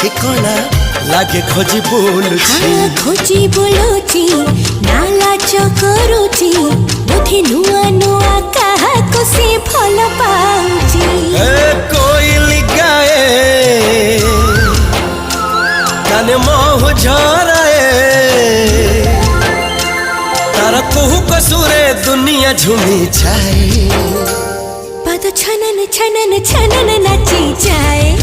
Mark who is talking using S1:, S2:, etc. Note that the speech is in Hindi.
S1: छिकणा लागे खोजी बोलुची
S2: खोजी बोलुची नालाच करुची बोधे नुआ नुआ कहा को से भल पाउची
S1: कोइली गाए काने मोह झराए तारा कुहू कसुरे दुनिया झूमी छाए
S2: पद छनन छनन छनन नाची जाए